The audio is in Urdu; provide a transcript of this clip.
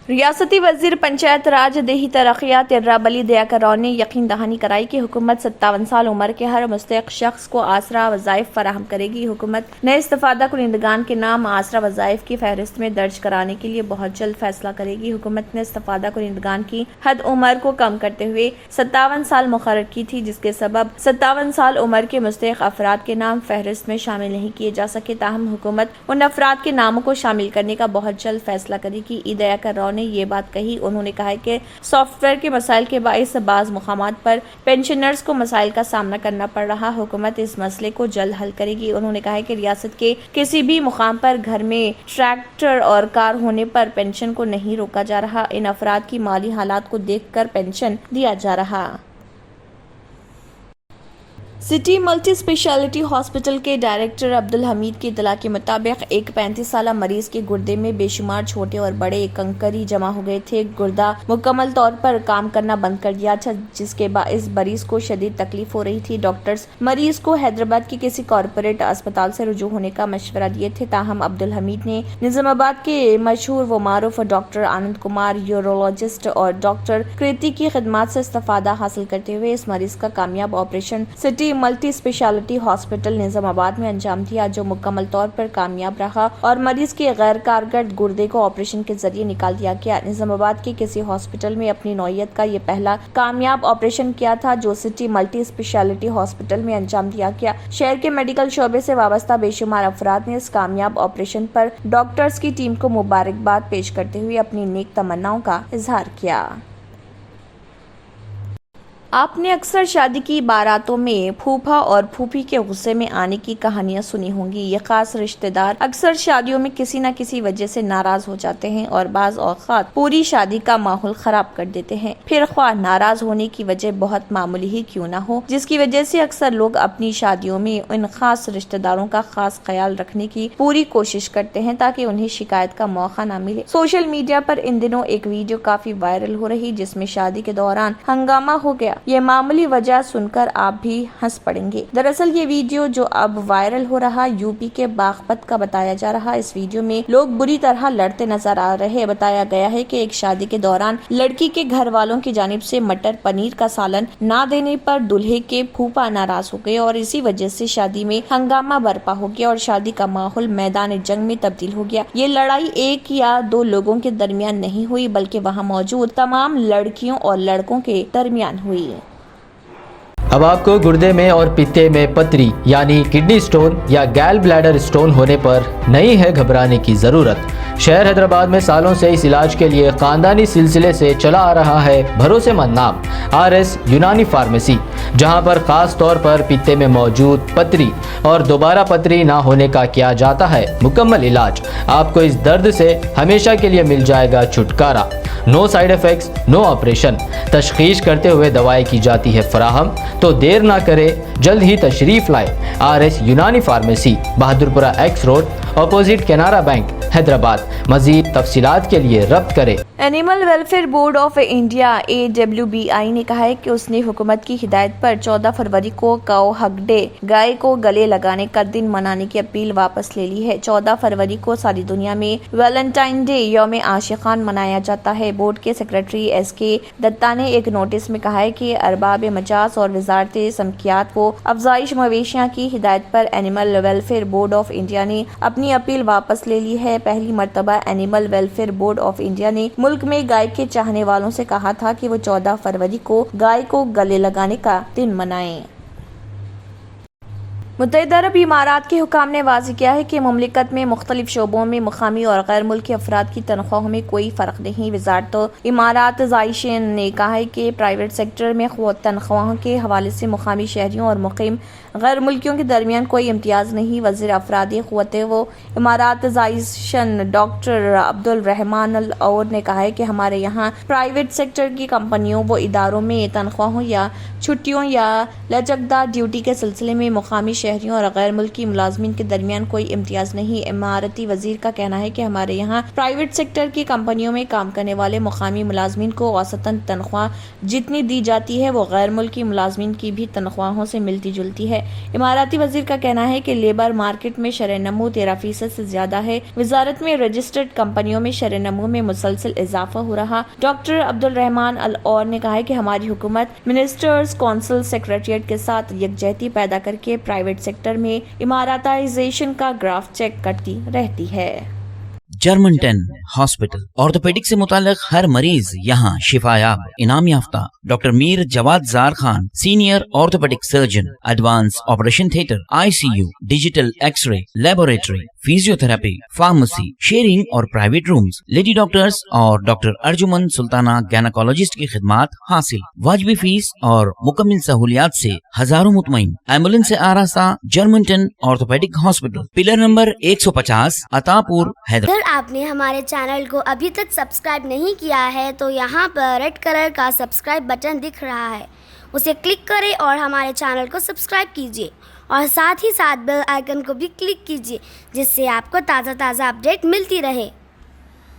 ریاستی وزیر پنچایت راج دیہی ترقیات اراب علی دیاکر راؤ نے یقین دہانی کرائی کہ حکومت 57 سال عمر کے ہر مستحق شخص کو آسرا وظائف فراہم کرے گی۔ حکومت نئے استفادہ کنندگان کے نام آسرا وظائف کی فہرست میں درج کرانے کے لیے بہت جلد فیصلہ کرے گی۔ حکومت نے استفادہ کنندگان کی حد عمر کو کم کرتے ہوئے 57 سال مقرر کی تھی، جس کے سبب 57 سال عمر کے مستحق افراد کے نام فہرست میں شامل نہیں کیے جا سکے، تاہم حکومت ان افراد کے ناموں کو شامل کرنے کا بہت جلد فیصلہ کرے گی۔ دیاکر راؤ نے یہ بات کہی۔ انہوں نے کہا کہ سافٹ ویئر کے مسائل کے باعث بعض مقامات پر پینشنرز کو مسائل کا سامنا کرنا پڑ رہا، حکومت اس مسئلے کو جلد حل کرے گی۔ انہوں نے کہا کہ ریاست کے کسی بھی مقام پر گھر میں ٹریکٹر اور کار ہونے پر پینشن کو نہیں روکا جا رہا، ان افراد کی مالی حالات کو دیکھ کر پینشن دیا جا رہا۔ سٹی ملٹی اسپیشلٹی ہاسپٹل کے ڈائریکٹر عبدالحمید کی اطلاع کے مطابق ایک 35 سالہ مریض کے گردے میں بے شمار چھوٹے اور بڑے کنکری جمع ہو گئے تھے۔ گردہ مکمل طور پر کام کرنا بند کر دیا تھا، جس کے باعث مریض کو شدید تکلیف ہو رہی تھی۔ ڈاکٹرز مریض کو حیدرآباد کے کسی کارپوریٹ اسپتال سے رجوع ہونے کا مشورہ دیے تھے، تاہم عبدالحمید نے نظام آباد کے مشہور و معروف ڈاکٹر آنند کمار یورولوجسٹ اور ڈاکٹر کریتی کی خدمات سے استفادہ حاصل کرتے ہوئے اس مریض کا کامیاب operation city multi speciality hospital Nizamabad میں انجام دیا، جو مکمل طور پر کامیاب رہا اور مریض کے غیر کارگر گردے کو آپریشن کے ذریعے نکال دیا گیا۔ نظام آباد کے کسی ہاسپٹل میں اپنی نوعیت کا یہ پہلا کامیاب آپریشن کیا تھا جو سٹی ملٹی اسپیشلٹی ہاسپٹل میں انجام دیا گیا۔ شہر کے میڈیکل شعبے سے وابستہ بے شمار افراد نے اس کامیاب آپریشن پر ڈاکٹرز کی ٹیم کو مبارکباد پیش کرتے ہوئے اپنی نیک تمناؤں کا اظہار کیا۔ آپ نے اکثر شادی کی باراتوں میں پھوپھا اور پھوپھی کے غصے میں آنے کی کہانیاں سنی ہوں گی۔ یہ خاص رشتہ دار اکثر شادیوں میں کسی نہ کسی وجہ سے ناراض ہو جاتے ہیں اور بعض اوقات پوری شادی کا ماحول خراب کر دیتے ہیں، پھر خواہ ناراض ہونے کی وجہ بہت معمولی ہی کیوں نہ ہو، جس کی وجہ سے اکثر لوگ اپنی شادیوں میں ان خاص رشتہ داروں کا خاص خیال رکھنے کی پوری کوشش کرتے ہیں تاکہ انہیں شکایت کا موقع نہ ملے۔ سوشل میڈیا پر ان دنوں ایک ویڈیو کافی وائرل ہو رہی، جس میں شادی کے دوران ہنگامہ ہو گیا۔ یہ معمولی وجہ سن کر آپ بھی ہنس پڑیں گے۔ دراصل یہ ویڈیو جو اب وائرل ہو رہا یوپی کے باغپت کا بتایا جا رہا۔ اس ویڈیو میں لوگ بری طرح لڑتے نظر آ رہے۔ بتایا گیا ہے کہ ایک شادی کے دوران لڑکی کے گھر والوں کی جانب سے مٹر پنیر کا سالن نہ دینے پر دلہے کے پھوپھا ناراض ہو گئے اور اسی وجہ سے شادی میں ہنگامہ برپا ہو گیا اور شادی کا ماحول میدان جنگ میں تبدیل ہو گیا۔ یہ لڑائی ایک یا دو لوگوں کے درمیان نہیں ہوئی بلکہ وہاں موجود تمام لڑکیوں اور لڑکوں کے درمیان ہوئی۔ اب آپ کو گردے میں اور پتے میں پتری یعنی کڈنی سٹون یا گیل بلیڈر سٹون ہونے پر نہیں ہے گھبرانے کی ضرورت۔ شہر حیدرآباد میں سالوں سے اس علاج کے لیے خاندانی سلسلے سے چلا آ رہا ہے بھروسے مند نام RS یونانی فارمیسی، جہاں پر خاص طور پر پتے میں موجود پتری اور دوبارہ پتری نہ ہونے کا کیا جاتا ہے مکمل علاج۔ آپ کو اس درد سے ہمیشہ کے لیے مل جائے گا چھٹکارا۔ نو سائیڈ ایفیکٹس، نو آپریشن، تشخیص کرتے ہوئے دوائی کی جاتی ہے فراہم، تو دیر نہ کرے، جلد ہی تشریف لائے۔ RS یونانی pharmacy, Bahadurpura X road, opposite Canara Bank, Hyderabad. مزید تفصیلات کے لیے ربط کریں۔ Animal welfare board of India AWBI نے کہا ہے کہ اس نے حکومت کی ہدایت پر 14 فروری کو کاؤ ہگ ڈے، گائے کو گلے لگانے کا دن منانے کی اپیل واپس لے لی ہے۔ 14 فروری کو ساری دنیا میں ویلنٹائن ڈے یوم عاشقان منایا جاتا ہے۔ بورڈ کے سیکرٹری SK دتا نے ایک نوٹس میں کہا ہے کہ ارباب مجاز اور وزارت سمکیات و افزائش مویشیاں کی ہدایت پر animal welfare board of India نے اپنی اپیل واپس لے لی ہے۔ پہلی مرتبہ animal welfare board of India نے ملک میں گائے کے چاہنے والوں سے کہا تھا کہ وہ 14 فروری کو گائے کو گلے لگانے کا دن منائیں۔ متحدہ عرب امارات کے حکام نے واضح کیا ہے کہ مملکت میں مختلف شعبوں میں مقامی اور غیر ملکی افراد کی تنخواہوں میں کوئی فرق نہیں۔ وزارت امارات زائشین نے کہا ہے کہ پرائیویٹ سیکٹر میں تنخواہوں کے حوالے سے مقامی شہریوں اور مقیم غیر ملکیوں کے درمیان کوئی امتیاز نہیں۔ وزیر افرادی قوت و امارات زائشین ڈاکٹر عبدالرحمان العور نے کہا ہے کہ ہمارے یہاں پرائیویٹ سیکٹر کی کمپنیوں و اداروں میں تنخواہوں یا چھٹیوں یا لچکدار ڈیوٹی کے سلسلے میں مقامی شہریوں اور غیر ملکی ملازمین کے درمیان کوئی امتیاز نہیں۔ اماراتی وزیر کا کہنا ہے کہ ہمارے یہاں پرائیویٹ سیکٹر کی کمپنیوں میں کام کرنے والے مقامی ملازمین کو اوسطاً تنخواہ جتنی دی جاتی ہے وہ غیر ملکی ملازمین کی بھی تنخواہوں سے ملتی جلتی ہے۔ اماراتی وزیر کا کہنا ہے کہ لیبر مارکیٹ میں شرح نمو 13% سے زیادہ ہے۔ وزارت میں رجسٹرڈ کمپنیوں میں شرح نمو میں مسلسل اضافہ ہو رہا۔ ڈاکٹر عبدالرحمان العور نے کہا ہے کہ ہماری حکومت منسٹرز کونسل سیکریٹریٹ کے ساتھ یکجہتی پیدا کر کے پرائیویٹ سیکٹر میں اماراتائزیشن کا گراف چیک کرتی رہتی ہے۔ جرمنٹن ہاسپٹل آرتھوپیڈک سے متعلق ہر مریض یہاں شفا یاب۔ انعام یافتہ ڈاکٹر میر جواد زار Khan, senior orthopaedic surgeon, advance operation theatre, ICU، digital X ray, laboratory, physio therapy, pharmacy, sharing اور پرائیویٹ رومز، لیڈی ڈاکٹرز اور ڈاکٹر ارجمن سلطانہ گینیکالوجسٹ کی خدمات حاصل۔ واجبی فیس اور مکمل سہولیات سے ہزاروں مطمئن۔ ایمبولینس سے آراستہ جرمنٹن orthopaedic hospital, pillar number 150، Attapur, Hyderabad. اگر آپ نے ہمارے چینل کو ابھی تک سبسکرائب نہیں کیا ہے تو یہاں پر ریڈ کلر کا سبسکرائب بٹن دکھ رہا ہے، اسے کلک کریں اور ہمارے چینل کو سبسکرائب کیجیے اور ساتھ ہی ساتھ بیل آئیکن کو بھی کلک کیجیے جس سے آپ کو تازہ اپڈیٹ ملتی رہے۔